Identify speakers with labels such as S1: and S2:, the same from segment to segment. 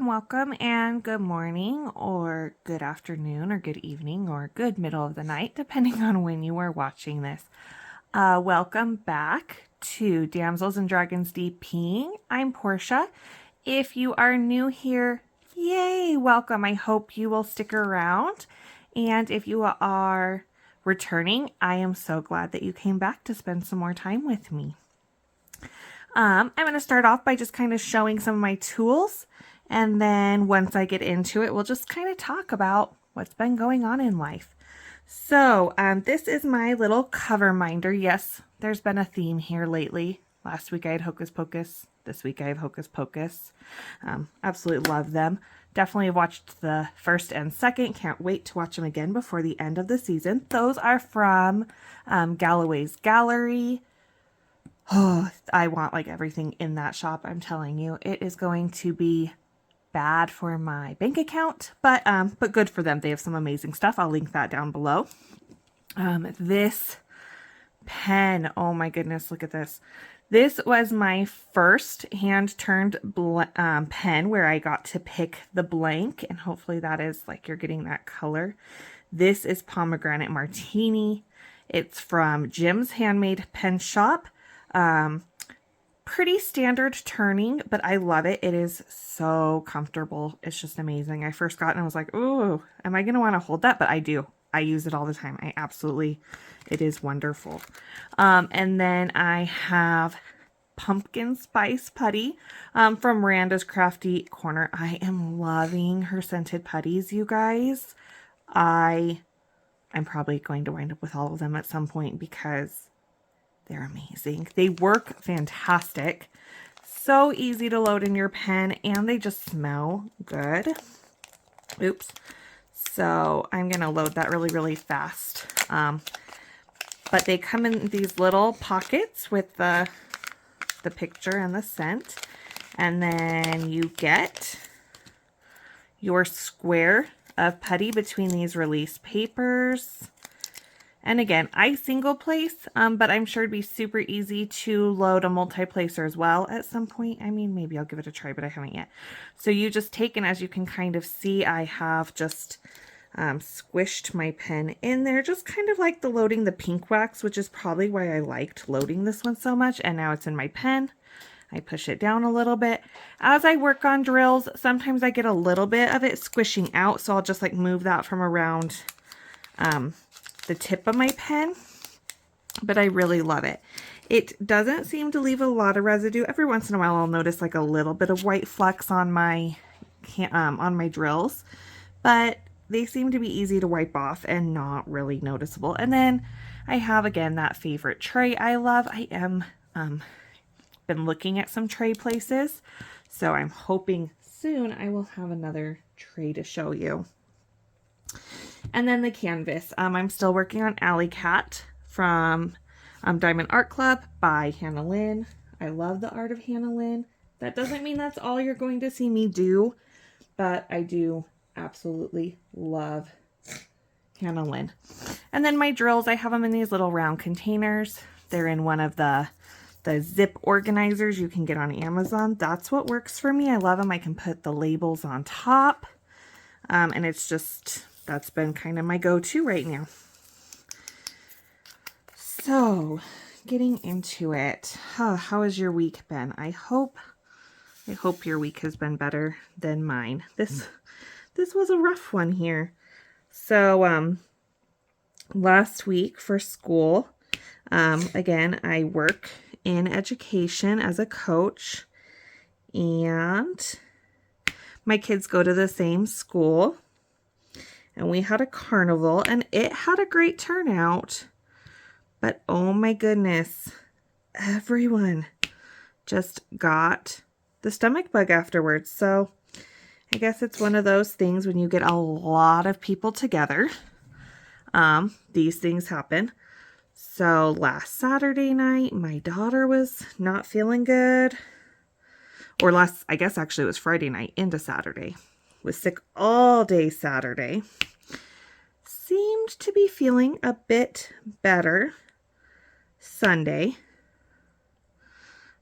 S1: Welcome, and good morning, or good afternoon, or good evening, or good middle of the night, depending on when you are watching this. Welcome back to Damsels and Dragons DPing. I'm Portia. If you are new here, yay, welcome. I hope you will stick around. And if you are returning, I am so glad that you came back to spend some more time with me. I'm going to start off by just kind of showing some of my tools, and then once I get into it, we'll just kind of talk about what's been going on in life. So this is my little cover minder. Yes, there's been a theme here lately. Last week I had Hocus Pocus. This week I have Hocus Pocus. Absolutely love them. Definitely have watched the first and second. Can't wait to watch them again before the end of the season. Those are from Galloway's Gallery. Oh, I want like everything in that shop. I'm telling you, it is going to be bad for my bank account, but good for them. They have some amazing stuff. I'll link that down below. This pen, oh my goodness, look at this. This was my first hand-turned pen where I got to pick the blank, and hopefully that is like you're getting that color. This is Pomegranate Martini. It's from Jim's Handmade Pen Shop. Pretty standard turning, but I love it. It is so comfortable. It's just amazing. I first got it and I was like, oh, am I going to want to hold that? But I do. I use it all the time. It is wonderful. And then I have Pumpkin Spice Putty from Miranda's Crafty Corner. I am loving her scented putties, you guys. I'm probably going to wind up with all of them at some point because they're amazing. They work fantastic. So easy to load in your pen, and they just smell good. Oops. So I'm going to load that really, really fast. But they come in these little pockets with the picture and the scent. And then you get your square of putty between these release papers. And again, I single place, but I'm sure it'd be super easy to load a multi-placer as well at some point. I mean, maybe I'll give it a try, but I haven't yet. So you just take, and as you can kind of see, I have just squished my pen in there, just kind of like the loading the pink wax, which is probably why I liked loading this one so much. And now it's in my pen. I push it down a little bit. As I work on drills, sometimes I get a little bit of it squishing out, so I'll just like move that from around the tip of my pen, but I really love it. It doesn't seem to leave a lot of residue. Every once in a while I'll notice like a little bit of white flecks on my drills, but they seem to be easy to wipe off and not really noticeable. And then I have again that favorite tray I love. I am been looking at some tray places, so I'm hoping soon I will have another tray to show you. And then the canvas. I'm still working on Alley Cat from Diamond Art Club by Hannah Lynn. I love the art of Hannah Lynn. That doesn't mean that's all you're going to see me do, but I do absolutely love Hannah Lynn. And then my drills, I have them in these little round containers. They're in one of the zip organizers you can get on Amazon. That's what works for me. I love them. I can put the labels on top. And it's just, that's been kind of my go-to right now. So, getting into it. How has your week been? I hope your week has been better than mine. This was a rough one here. So, last week for school, again, I work in education as a coach, and my kids go to the same school, and we had a carnival, and it had a great turnout, but oh my goodness, everyone just got the stomach bug afterwards. So I guess it's one of those things when you get a lot of people together, these things happen. So last Saturday night, my daughter was not feeling good. Or I guess actually it was Friday night into Saturday. Was sick all day Saturday. Seemed to be feeling a bit better Sunday.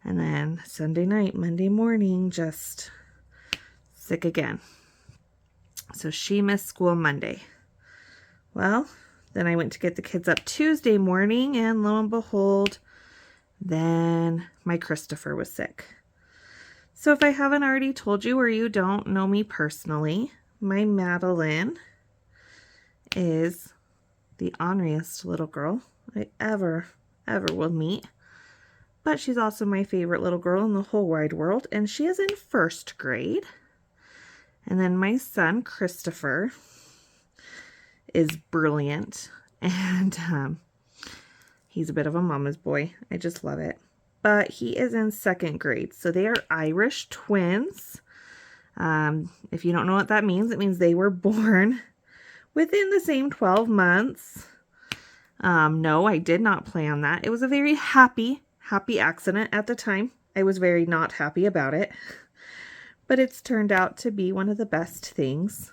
S1: And then Sunday night, Monday morning, just sick again. So she missed school Monday. Well, then I went to get the kids up Tuesday morning, and lo and behold, then my Christopher was sick. So if I haven't already told you, or you don't know me personally, my Madeline is the orneriest little girl I ever will meet. But she's also my favorite little girl in the whole wide world, and she is in 1st grade. And then my son, Christopher, is brilliant, and he's a bit of a mama's boy. I just love it. But he is in 2nd grade, so they are Irish twins. If you don't know what that means, it means they were born within the same 12 months. No, I did not plan that. It was a very happy accident at the time. I was very not happy about it, but it's turned out to be one of the best things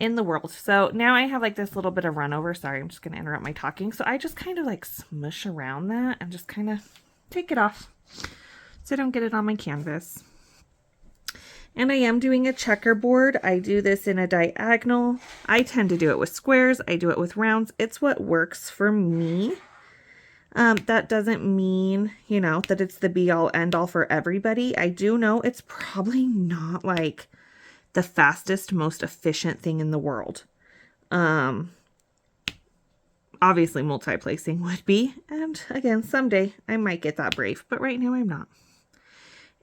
S1: in the world. So now I have like this little bit of run over. Sorry, I'm just going to interrupt my talking. So I just kind of like smush around that and just kind of take it off so I don't get it on my canvas. And I am doing a checkerboard. I do this in a diagonal. I tend to do it with squares. I do it with rounds. It's what works for me. That doesn't mean, you know, that it's the be all end all for everybody. I do know it's probably not like the fastest, most efficient thing in the world. Obviously multi-placing would be, and again, someday I might get that brave, but right now I'm not.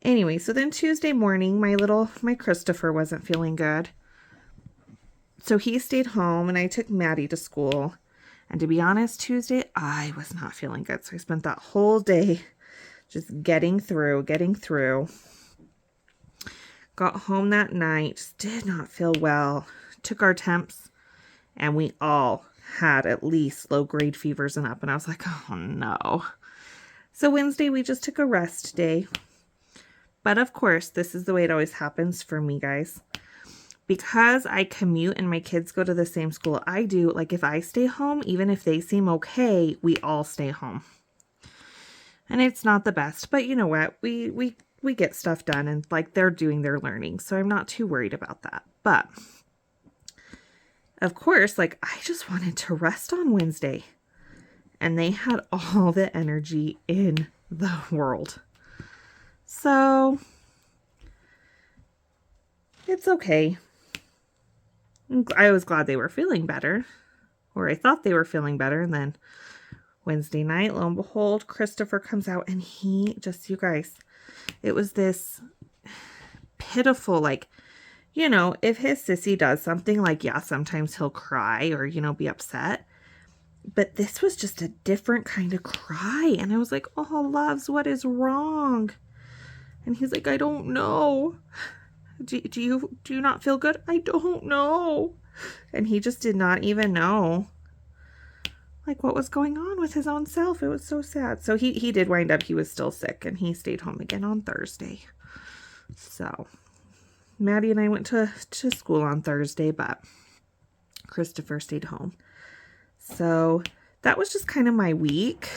S1: Anyway, so then Tuesday morning, my Christopher wasn't feeling good. So he stayed home, and I took Maddie to school. And to be honest, Tuesday, I was not feeling good. So I spent that whole day just getting through. Got home that night, just did not feel well. Took our temps, and we all had at least low-grade fevers and up. And I was like, oh no. So Wednesday, we just took a rest day. But of course, this is the way it always happens for me, guys. Because I commute and my kids go to the same school I do, like if I stay home, even if they seem okay, we all stay home. And it's not the best, but you know what? We get stuff done, and like they're doing their learning, so I'm not too worried about that. But of course, like I just wanted to rest on Wednesday, and they had all the energy in the world. So it's okay. I was glad they were feeling better, or I thought they were feeling better. And then Wednesday night, lo and behold, Christopher comes out, and he just, you guys, it was this pitiful, like, you know, if his sissy does something, like, yeah, sometimes he'll cry or, you know, be upset. But this was just a different kind of cry. And I was like, oh, loves, what is wrong? And he's like, I don't know. Do you not feel good? I don't know. And he just did not even know like what was going on with his own self. It was so sad. So he did wind up, he was still sick, and he stayed home again on Thursday. So Maddie and I went to school on Thursday, but Christopher stayed home. So that was just kind of my week.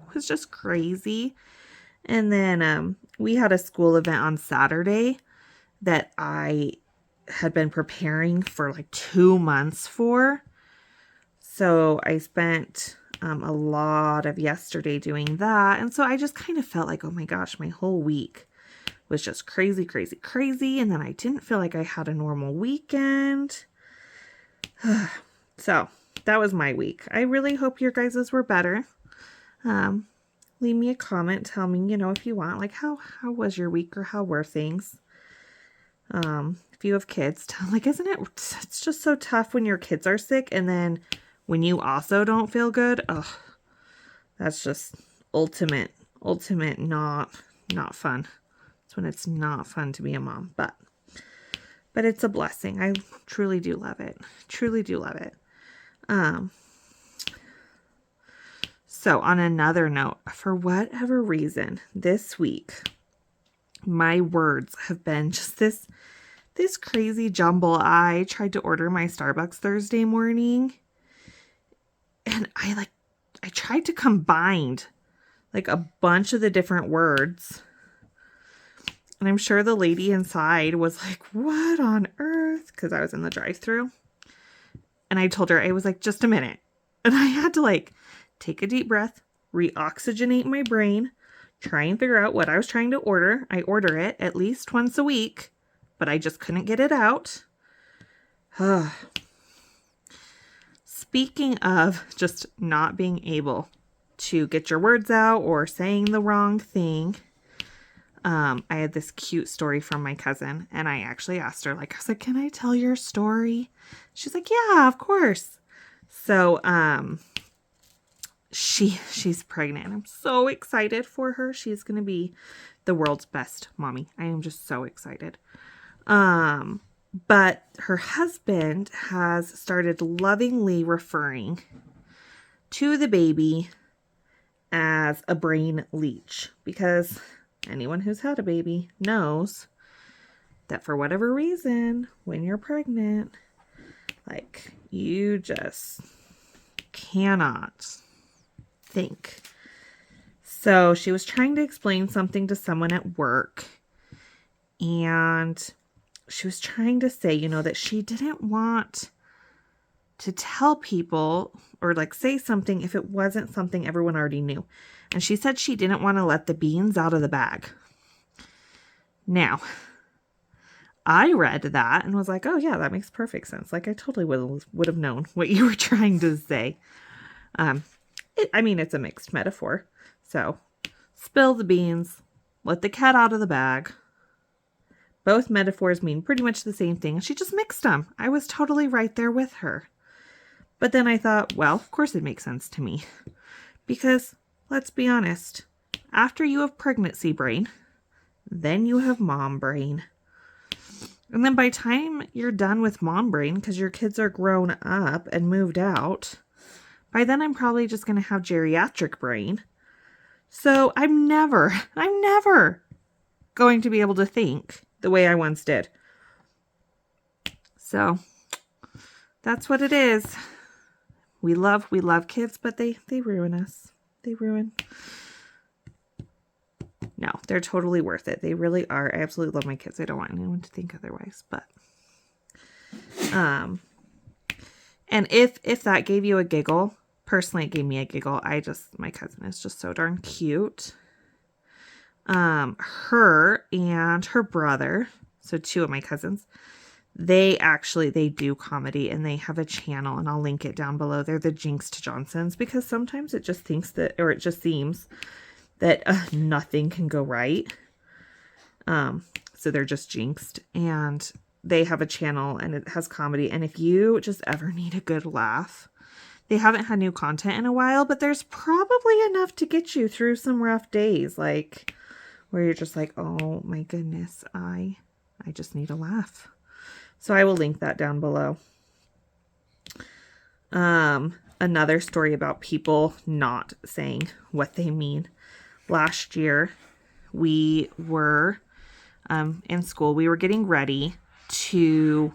S1: It was just crazy. And then we had a school event on Saturday that I had been preparing for like 2 months for. So I spent a lot of yesterday doing that. And so I just kind of felt like, oh my gosh, my whole week was just crazy. And then I didn't feel like I had a normal weekend. So that was my week. I really hope your guys's were better. Leave me a comment. Tell me, you know, if you want, like how was your week, or how were things? If you have kids, like, isn't it, it's just so tough when your kids are sick, and then when you also don't feel good. Ugh, that's just ultimate not fun. It's when it's not fun to be a mom, but it's a blessing. I truly do love it. So on another note, for whatever reason, this week, my words have been just this crazy jumble. I tried to order my Starbucks Thursday morning, and I tried to combine like a bunch of the different words. And I'm sure the lady inside was like, what on earth? Because I was in the drive-thru. And I told her, I was like, just a minute. And I had to like take a deep breath, reoxygenate my brain, try and figure out what I was trying to order. I order it at least once a week, but I just couldn't get it out. Speaking of just not being able to get your words out or saying the wrong thing, I had this cute story from my cousin, and I actually asked her, like, I was like, can I tell your story? She's like, yeah, of course. So, she's pregnant. I'm so excited for her. She's going to be the world's best mommy. I am just so excited. But her husband has started lovingly referring to the baby as a brain leech, because anyone who's had a baby knows that for whatever reason, when you're pregnant, like, you just cannot think. So she was trying to explain something to someone at work, and she was trying to say, you know, that she didn't want to tell people or like say something if it wasn't something everyone already knew. And she said she didn't want to let the beans out of the bag. Now, I read that and was like, oh yeah, that makes perfect sense. Like, I totally would have known what you were trying to say. I mean, it's a mixed metaphor. So, spill the beans, let the cat out of the bag. Both metaphors mean pretty much the same thing. She just mixed them. I was totally right there with her. But then I thought, well, of course it makes sense to me. Because, let's be honest, after you have pregnancy brain, then you have mom brain. And then by the time you're done with mom brain, because your kids are grown up and moved out, by then I'm probably just going to have geriatric brain. So I'm never going to be able to think the way I once did. So that's what it is. We love kids, but they ruin us. They ruin. No, they're totally worth it. They really are. I absolutely love my kids. I don't want anyone to think otherwise, but and if that gave you a giggle, personally it gave me a giggle. My cousin is just so darn cute. Her and her brother, so two of my cousins, they do comedy, and they have a channel, and I'll link it down below. They're the Jinxed Johnsons, because sometimes it just seems that nothing can go right. So they're just jinxed, and they have a channel, and it has comedy. And if you just ever need a good laugh, they haven't had new content in a while, but there's probably enough to get you through some rough days, like where you're just like, oh my goodness, I just need a laugh. So I will link that down below. Another story about people not saying what they mean. Last year, we were in school. We were getting ready to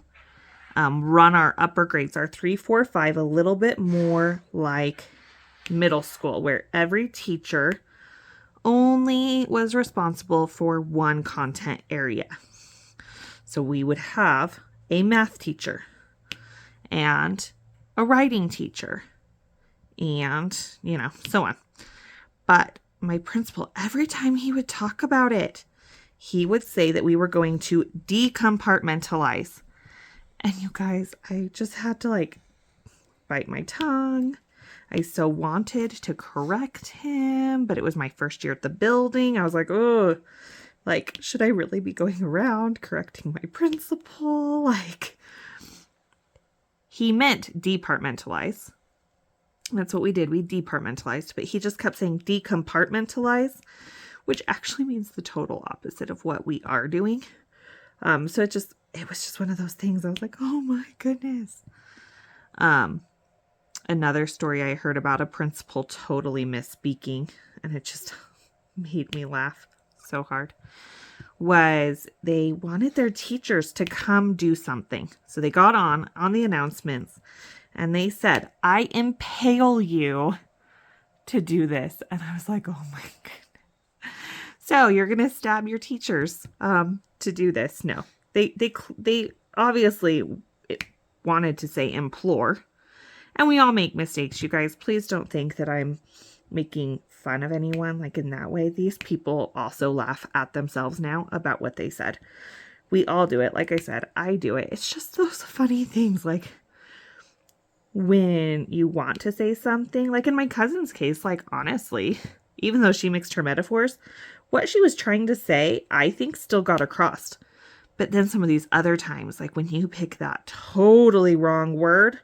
S1: run our upper grades, our 3, 4, 5, a little bit more like middle school, where every teacher only was responsible for one content area. So we would have a math teacher and a writing teacher and, so on. But my principal, every time he would talk about it, he would say that we were going to decompartmentalize. And you guys, I just had to bite my tongue. I so wanted to correct him, but it was my first year at the building. I was like, oh, should I really be going around correcting my principal? He meant departmentalize. That's what we did. We departmentalized, but he just kept saying decompartmentalize, which actually means the total opposite of what we are doing. So it was just one of those things. I was like, oh my goodness. Another story I heard about a principal totally misspeaking, and it just made me laugh so hard, was they wanted their teachers to come do something. So they got on the announcements and they said, I impale you to do this. And I was like, oh my goodness. So you're going to stab your teachers to do this. No, they obviously wanted to say implore. And we all make mistakes, you guys. Please don't think that I'm making fun of anyone like in that way. These people also laugh at themselves now about what they said. We all do it. Like I said, I do it. It's just those funny things, like when you want to say something, like in my cousin's case, like honestly, even though she mixed her metaphors, what she was trying to say, I think still got across. But then some of these other times, like when you pick that totally wrong word,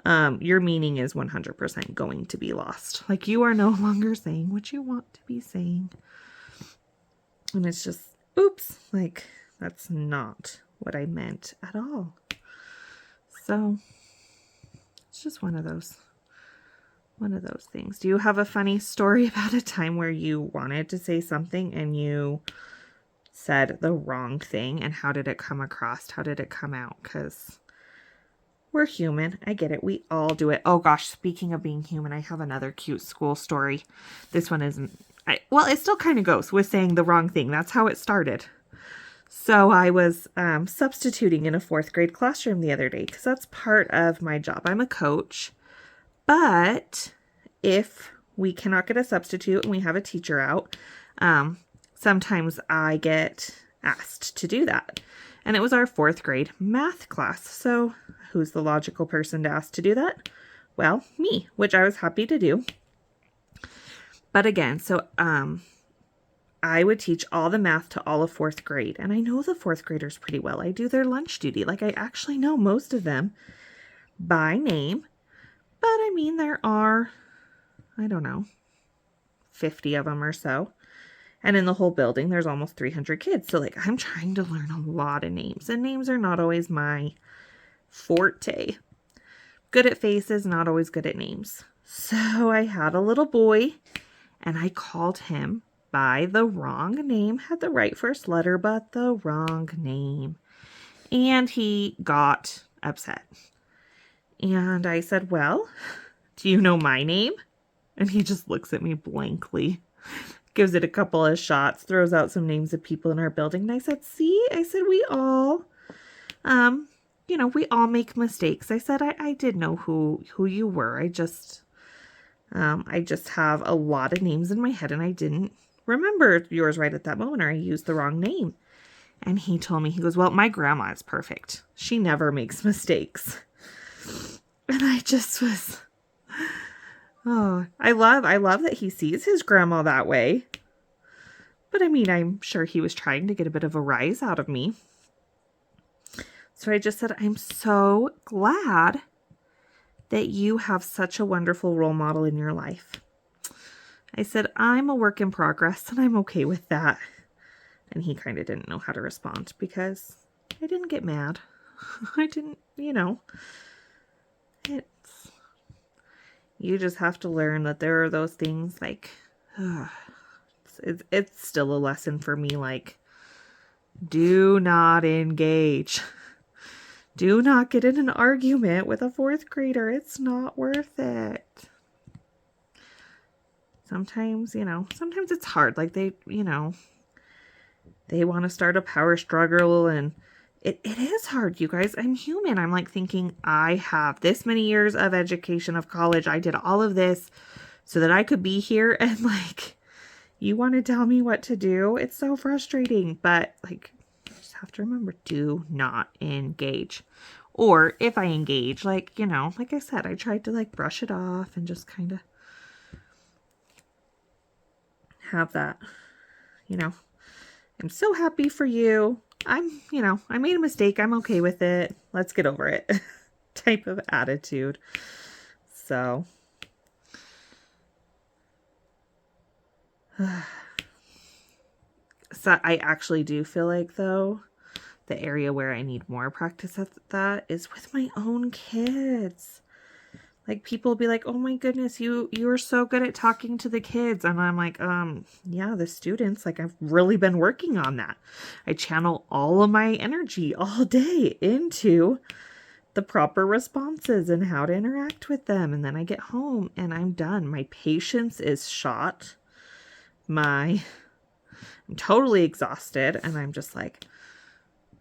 S1: your meaning is 100% going to be lost. Like you are no longer saying what you want to be saying. And it's just, oops, like that's not what I meant at all. So it's just one of those things. Do you have a funny story about a time where you wanted to say something and you said the wrong thing, and how did it come across? How did it come out? Because we're human. I get it. We all do it. Oh gosh, speaking of being human, I have another cute school story. This one isn't, well, it still kind of goes with saying the wrong thing. That's how it started. So I was substituting in a 4th grade classroom the other day because that's part of my job. I'm a coach, but if we cannot get a substitute and we have a teacher out, sometimes I get asked to do that. And it was our 4th grade math class. So who's the logical person to ask to do that? Well, me, which I was happy to do. But again, so I would teach all the math to all of 4th grade. And I know the 4th graders pretty well. I do their lunch duty. Like I actually know most of them by name. But I mean, there are, I don't know, 50 of them or so. And in the whole building, there's almost 300 kids. So like I'm trying to learn a lot of names. And names are not always my forte. Good at faces, not always good at names. So I had a little boy and I called him by the wrong name, had the right first letter, but the wrong name. And he got upset. And I said, well, do you know my name? And he just looks at me blankly, gives it a couple of shots, throws out some names of people in our building. And I said, see, I said, we all, we all make mistakes. I said, I did know who you were. I just have a lot of names in my head and I didn't remember yours right at that moment, or I used the wrong name. And he told me, he goes, well, my grandma is perfect. She never makes mistakes. And I just was, oh, I love that he sees his grandma that way. But I mean, I'm sure he was trying to get a bit of a rise out of me. So I just said, I'm so glad that you have such a wonderful role model in your life. I said, I'm a work in progress and I'm okay with that. And he kind of didn't know how to respond because I didn't get mad. I didn't, you just have to learn that there are those things like, it's still a lesson for me. Like, do not engage. Do not get in an argument with a 4th grader. It's not worth it. Sometimes, sometimes it's hard. Like they want to start a power struggle and it is hard, you guys. I'm human. I'm like thinking I have this many years of education, of college. I did all of this so that I could be here. And like, you want to tell me what to do? It's so frustrating. But like, I just have to remember, do not engage. Or if I engage, like, like I said, I tried to like brush it off and just kind of have that, I'm so happy for you. I made a mistake. I'm okay with it. Let's get over it type of attitude. So, I actually do feel like, though, the area where I need more practice at that is with my own kids. Like, people will be like, oh my goodness, you're so good at talking to the kids. And I'm like, yeah, the students, like, I've really been working on that. I channel all of my energy all day into the proper responses and how to interact with them. And then I get home and I'm done. My patience is shot. My I'm totally exhausted, and I'm just like,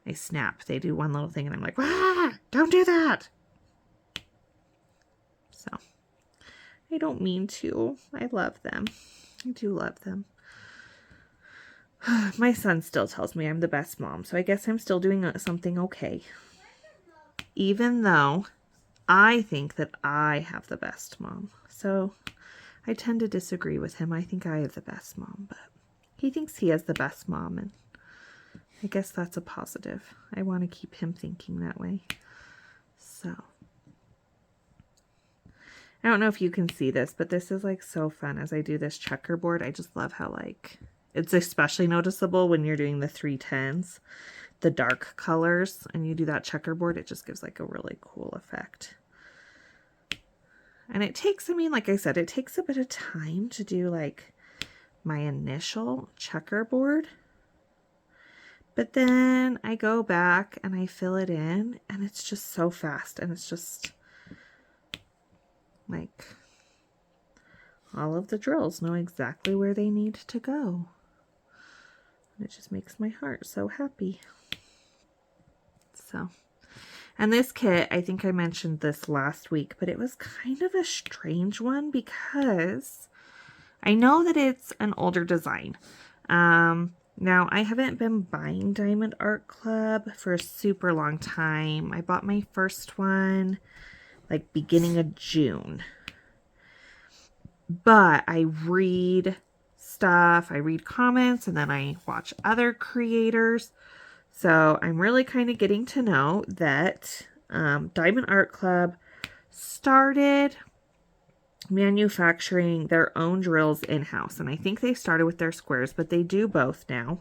S1: I snap. They do one little thing, and I'm like, ah, don't do that. So, I don't mean to. I love them. I do love them. My son still tells me I'm the best mom, so I guess I'm still doing something okay. Even though I think that I have the best mom. So I tend to disagree with him. I think I have the best mom, but he thinks he has the best mom, and I guess that's a positive. I want to keep him thinking that way. So I don't know if you can see this, but this is like so fun as I do this checkerboard. I just love how like it's especially noticeable when you're doing the 310s, the dark colors, and you do that checkerboard. It just gives like a really cool effect. And it takes, I mean, like I said, it takes a bit of time to do like my initial checkerboard. But then I go back and I fill it in, and it's just so fast, and it's just like all of the drills know exactly where they need to go. And it just makes my heart so happy. So, and this kit, I think I mentioned this last week, but it was kind of a strange one because I know that it's an older design. Now, I haven't been buying Diamond Art Club for a super long time. I bought my first one like beginning of June. But I read stuff, I read comments, and then I watch other creators. So I'm really kind of getting to know that Diamond Art Club started manufacturing their own drills in-house. And I think they started with their squares, but they do both now.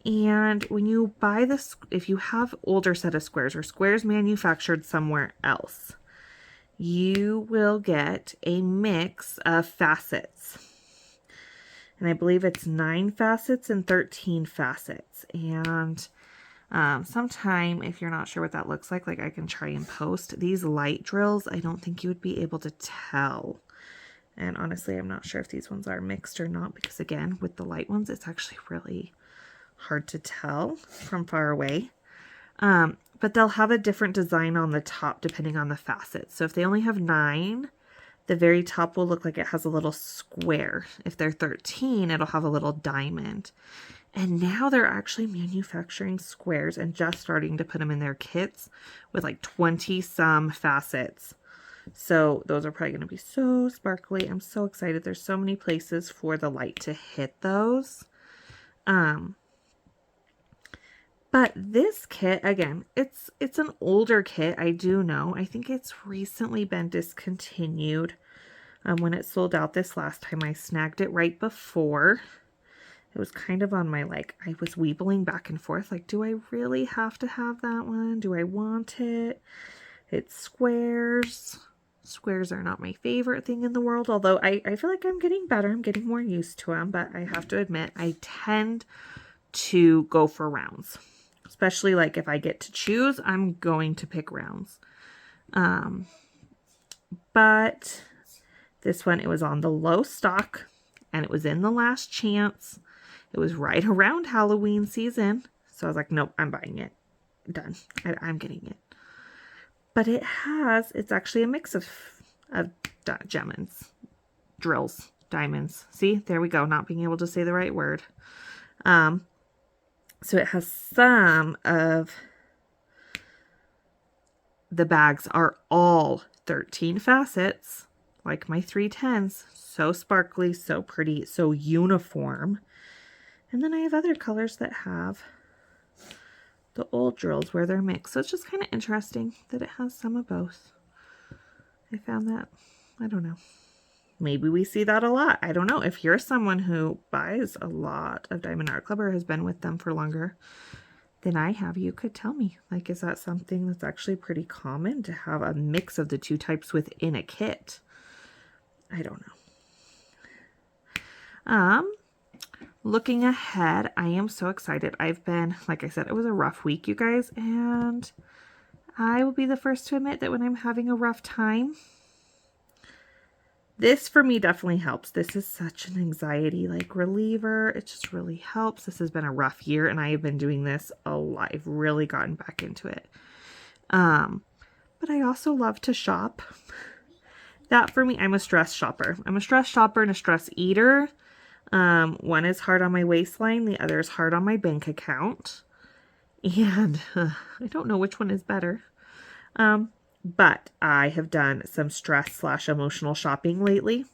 S1: And when you buy this, if you have older set of squares or squares manufactured somewhere else, you will get a mix of facets. And I believe it's 9 facets and 13 facets. And sometime, if you're not sure what that looks like I can try and post. These light drills, I don't think you would be able to tell. And honestly, I'm not sure if these ones are mixed or not, because again, with the light ones, it's actually really hard to tell from far away. But they'll have a different design on the top depending on the facets. So if they only have 9, the very top will look like it has a little square. If they're 13, it'll have a little diamond. And now they're actually manufacturing squares and just starting to put them in their kits with like 20 some facets. So those are probably going to be so sparkly. I'm so excited. There's so many places for the light to hit those. But this kit, again, it's an older kit. I do know. I think it's recently been discontinued. When it sold out this last time, I snagged it right before. It was kind of on my, like, I was weebling back and forth. Like, do I really have to have that one? Do I want it? It's squares. Squares are not my favorite thing in the world. Although I feel like I'm getting better. I'm getting more used to them. But I have to admit, I tend to go for rounds. Especially, like, if I get to choose, I'm going to pick rounds. But this one, it was on the low stock. And it was in the last chance. It was right around Halloween season. So I was like, nope, I'm buying it. Done. I'm getting it. But it's actually a mix of diamonds, drills, diamonds. See, there we go. Not being able to say the right word. So it has some of the bags are all 13 facets, like my 310s. So sparkly, so pretty, so uniform. And then I have other colors that have the old drills where they're mixed. So it's just kind of interesting that it has some of both. I found that, I don't know. Maybe we see that a lot. I don't know. If you're someone who buys a lot of Diamond Art Club or has been with them for longer than I have, you could tell me. Like, is that something that's actually pretty common to have a mix of the two types within a kit? I don't know. Looking ahead, I am so excited. I've been, like I said, it was a rough week, you guys, and I will be the first to admit that when I'm having a rough time, This for me definitely helps. This is such an anxiety like reliever. It just really helps. This has been a rough year and I have been doing this a lot. I've really gotten back into it. But I also love to shop. That for me, I'm a stress shopper. I'm a stress shopper and a stress eater. One is hard on my waistline. The other is hard on my bank account. And I don't know which one is better. But I have done some stress/emotional shopping lately.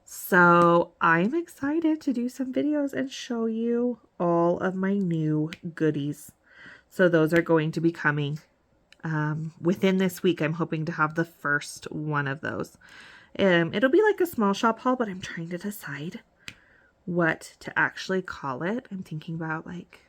S1: So I'm excited to do some videos and show you all of my new goodies. So those are going to be coming within this week. I'm hoping to have the first one of those. It'll be like a small shop haul, but I'm trying to decide what to actually call it. I'm thinking about like,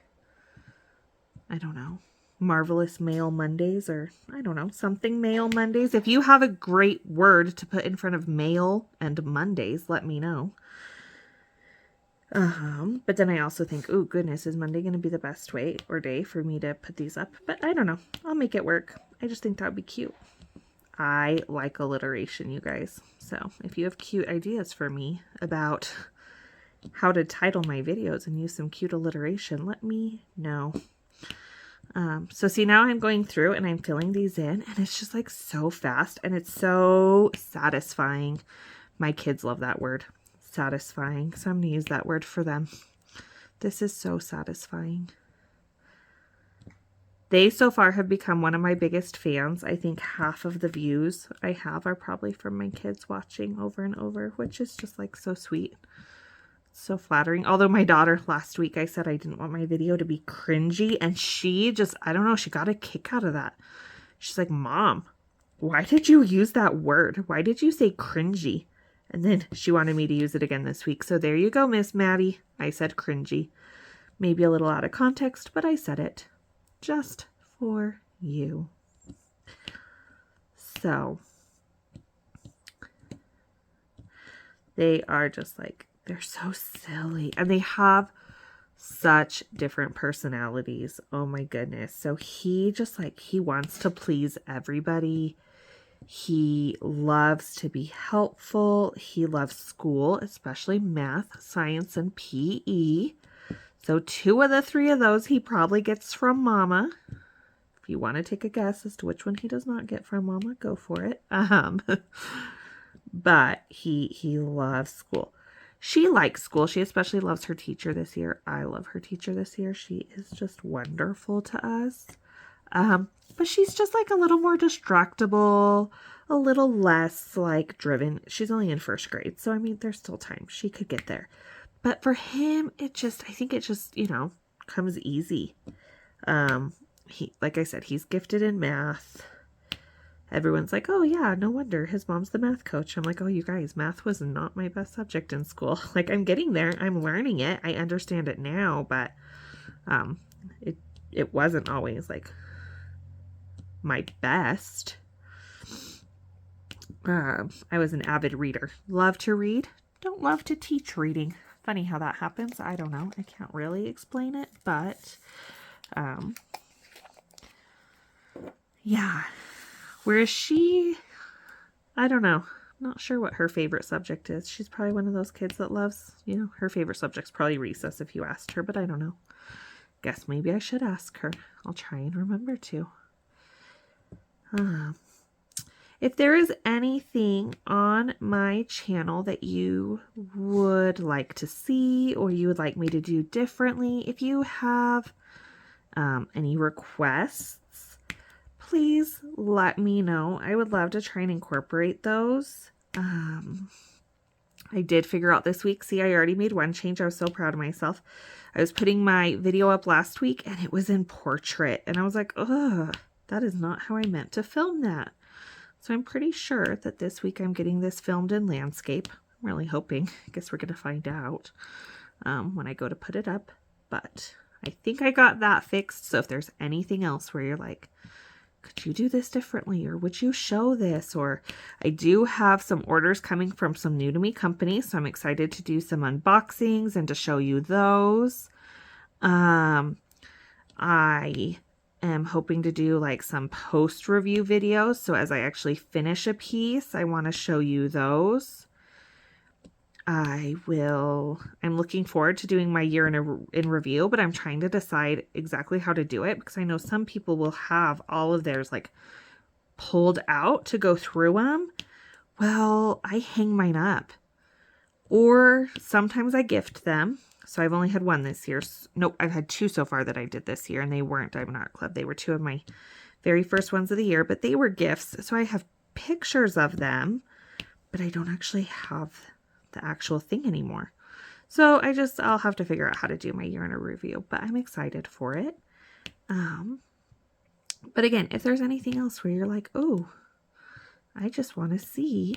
S1: I don't know, Marvelous Mail Mondays, or I don't know, something Mail Mondays. If you have a great word to put in front of mail and Mondays, let me know. But then I also think, oh goodness, is Monday going to be the best way or day for me to put these up? But I don't know. I'll make it work. I just think that would be cute. I like alliteration, you guys. So if you have cute ideas for me about how to title my videos and use some cute alliteration, let me know. So see, now I'm going through and I'm filling these in and it's just like so fast and it's so satisfying. My kids love that word, satisfying. So I'm going to use that word for them. This is so satisfying. They so far have become one of my biggest fans. I think half of the views I have are probably from my kids watching over and over, which is just like so sweet. So flattering. Although my daughter last week, I said I didn't want my video to be cringy. And she just, I don't know, she got a kick out of that. She's like, Mom, why did you use that word? Why did you say cringy? And then she wanted me to use it again this week. So there you go, Miss Maddie. I said cringy. Maybe a little out of context, but I said it just for you. So they are just like, they're so silly and they have such different personalities. Oh my goodness. So he just like, he wants to please everybody. He loves to be helpful. He loves school, especially math, science, and PE. So 2 of the 3 of those he probably gets from Mama. If you want to take a guess as to which one he does not get from Mama, go for it. But he loves school. She likes school. She especially loves her teacher this year. I love her teacher this year. She is just wonderful to us. But she's just like a little more distractible, a little less like driven. She's only in 1st grade. So, I mean, there's still time. She could get there. But for him, I think it just, you know, comes easy. Like I said, he's gifted in math. Everyone's like, oh yeah, no wonder his mom's the math coach. I'm like, oh, you guys, math was not my best subject in school. Like, I'm getting there. I'm learning it. I understand it now, but it wasn't always like my best. I was an avid reader. Love to read. Don't love to teach reading. Funny how that happens. I don't know. I can't really explain it, but yeah. Whereas she, I don't know. I'm not sure what her favorite subject is. She's probably one of those kids that loves, you know, her favorite subject's probably recess if you asked her, but I don't know. Guess maybe I should ask her. I'll try and remember to. If there is anything on my channel that you would like to see or you would like me to do differently, if you have any requests, please let me know. I would love to try and incorporate those. I did figure out this week. See, I already made one change. I was so proud of myself. I was putting my video up last week and it was in portrait. And I was like, ugh, that is not how I meant to film that. So I'm pretty sure that this week I'm getting this filmed in landscape. I'm really hoping. I guess we're going to find out when I go to put it up. But I think I got that fixed. So if there's anything else where you're like, could you do this differently, or would you show this? Or I do have some orders coming from some new to me companies, so I'm excited to do some unboxings and to show you those. I am hoping to do like some post review videos. So as I actually finish a piece, I want to show you those. I'm looking forward to doing my year in review, but I'm trying to decide exactly how to do it because I know some people will have all of theirs like pulled out to go through them. Well, I hang mine up, or sometimes I gift them. So I've only had one this year. Nope, I've had two so far that I did this year, and they weren't Diamond Art Club. They were two of my very first ones of the year, but they were gifts. So I have pictures of them, but I don't actually have the actual thing anymore. So I'll have to figure out how to do my year in a review, but I'm excited for it. But again, if there's anything else where you're like, oh, I just want to see.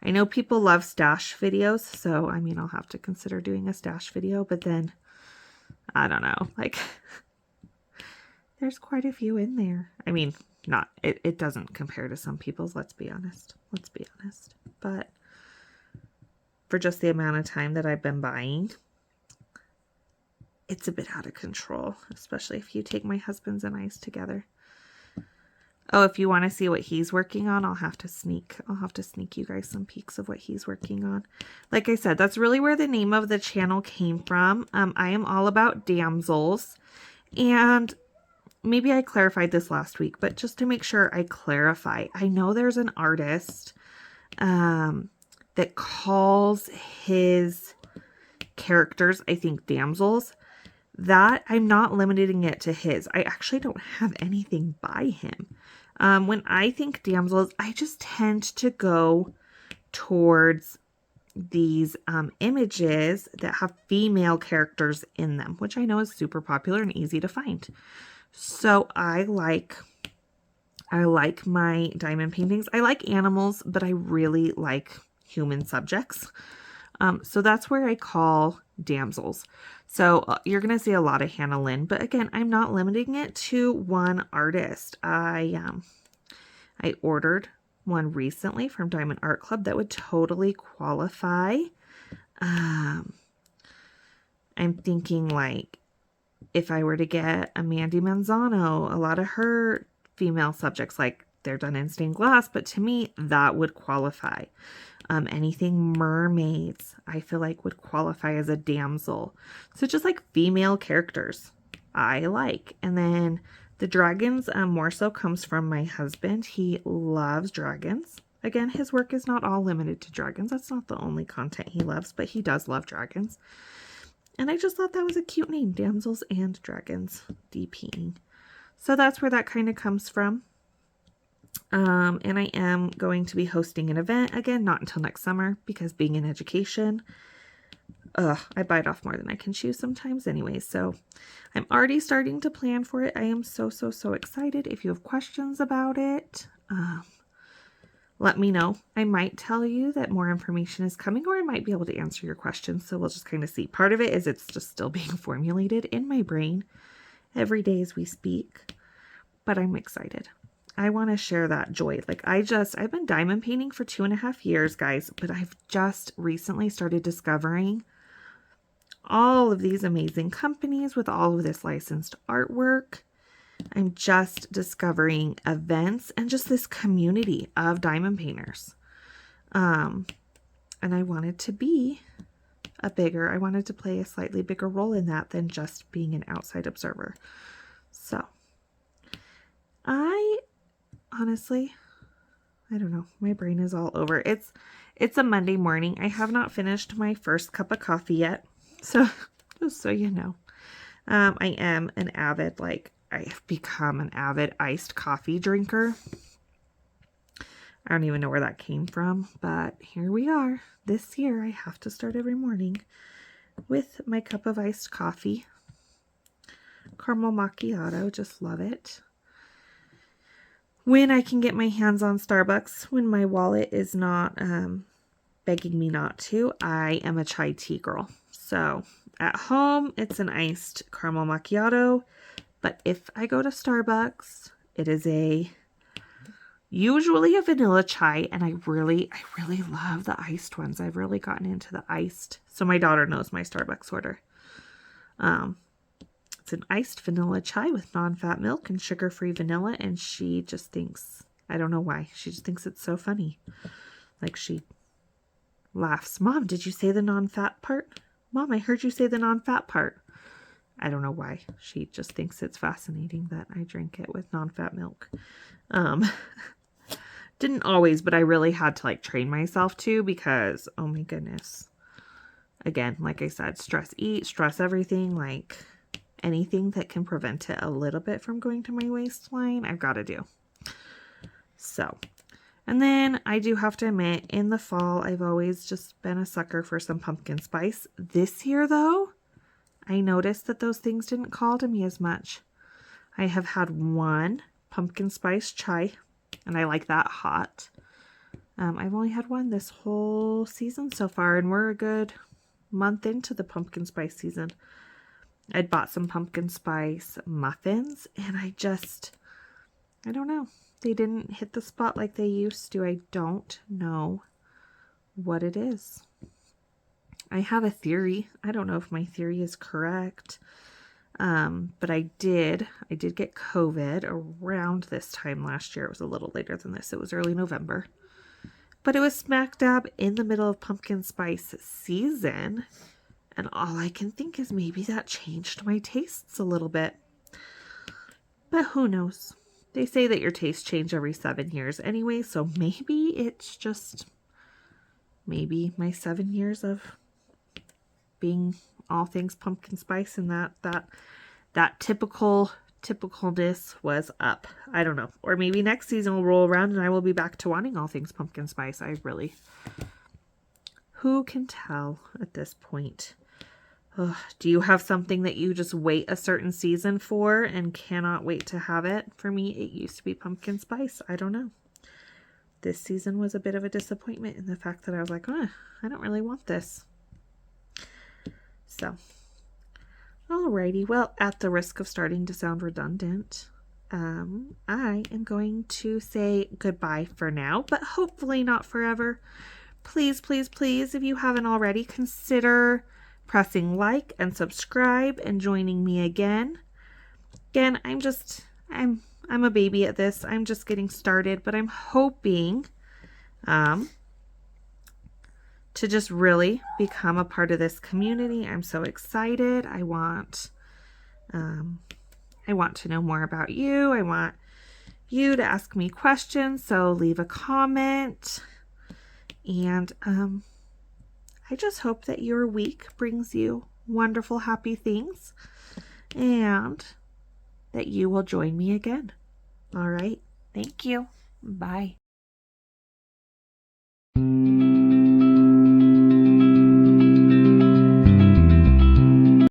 S1: I know people love stash videos, so I mean, I'll have to consider doing a stash video, but then I don't know, like there's quite a few in there. I mean, it doesn't compare to some people's, let's be honest. But for just the amount of time that I've been buying, it's a bit out of control, especially if you take my husband's and I's together. Oh, if you want to see what he's working on, I'll have to sneak you guys some peeks of what he's working on. Like I said, that's really where the name of the channel came from. I am all about damsels, and maybe I clarified this last week, but just to make sure I clarify, I know there's an artist that calls his characters, I think, damsels. That I'm not limiting it to his. I actually don't have anything by him. When I think damsels, I just tend to go towards these images that have female characters in them, which I know is super popular and easy to find. So I like my diamond paintings. I like animals, but I really like human subjects. So that's where I call damsels. So you're going to see a lot of Hannah Lynn, but again, I'm not limiting it to one artist. I ordered one recently from Diamond Art Club that would totally qualify. I'm thinking like if I were to get a Mandy Manzano, a lot of her female subjects, like they're done in stained glass, but to me that would qualify. Anything mermaids, I feel like would qualify as a damsel. So just like female characters I like. And then the dragons more so comes from my husband. He loves dragons. Again, his work is not all limited to dragons. That's not the only content he loves, but he does love dragons. And I just thought that was a cute name, Damsels and Dragons, DPing. So that's where that kind of comes from. And I am going to be hosting an event, again, not until next summer, because being in education, I bite off more than I can chew sometimes anyways. So I'm already starting to plan for it. I am so excited. If you have questions about it, let me know. I might tell you that more information is coming, or I might be able to answer your questions. So we'll just kind of see. Part of it is it's just still being formulated in my brain every day as we speak, but I'm excited. I want to share that joy. Like I've been diamond painting for 2.5 years, guys, but I've just recently started discovering all of these amazing companies with all of this licensed artwork. I'm just discovering events and just this community of diamond painters. And I wanted to be I wanted to play a slightly bigger role in that than just being an outside observer. So honestly, I don't know. My brain is all over. It's a Monday morning. I have not finished my first cup of coffee yet. So just so you know, I am an avid, I have become an avid iced coffee drinker. I don't even know where that came from, but here we are. This year, I have to start every morning with my cup of iced coffee. Caramel macchiato, just love it. When I can get my hands on Starbucks, when my wallet is not begging me not to, I am a chai tea girl. So at home, it's an iced caramel macchiato. But if I go to Starbucks, it is usually a vanilla chai. And I really love the iced ones. I've really gotten into the iced. So my daughter knows my Starbucks order. It's an iced vanilla chai with non-fat milk and sugar-free vanilla, and she just thinks, I don't know why, she just thinks it's so funny. Like, she laughs. Mom, did you say the non-fat part? Mom, I heard you say the non-fat part. I don't know why. She just thinks it's fascinating that I drink it with non-fat milk. Didn't always, but I really had to like train myself to, because, oh my goodness. Again, like I said, stress eat, stress everything, like anything that can prevent it a little bit from going to my waistline, I've got to do. So, and then I do have to admit, in the fall, I've always just been a sucker for some pumpkin spice. This year, though, I noticed that those things didn't call to me as much. I have had one pumpkin spice chai, and I like that hot. I've only had one this whole season so far, and we're a good month into the pumpkin spice season. I'd bought some pumpkin spice muffins, and I don't know. They didn't hit the spot like they used to. I don't know what it is. I have a theory. I don't know if my theory is correct. But I did get COVID around this time last year. It was a little later than this. It was early November. But it was smack dab in the middle of pumpkin spice season. And all I can think is maybe that changed my tastes a little bit. But who knows? They say that your tastes change every 7 years anyway, so maybe it's just my 7 years of being all things pumpkin spice, and that typicalness was up. I don't know. Or maybe next season will roll around and I will be back to wanting all things pumpkin spice. Who can tell at this point? Ugh, do you have something that you just wait a certain season for and cannot wait to have it? For me, it used to be pumpkin spice. I don't know. This season was a bit of a disappointment in the fact that I was like, I don't really want this. So, alrighty. Well, at the risk of starting to sound redundant, I am going to say goodbye for now, but hopefully not forever. Please, please, please, if you haven't already, consider pressing like and subscribe and joining me again. Again, I'm a baby at this. I'm just getting started, but I'm hoping to just really become a part of this community. I'm so excited. I want to know more about you. I want you to ask me questions, so leave a comment. And I just hope that your week brings you wonderful, happy things, and that you will join me again. All right. Thank you. Bye.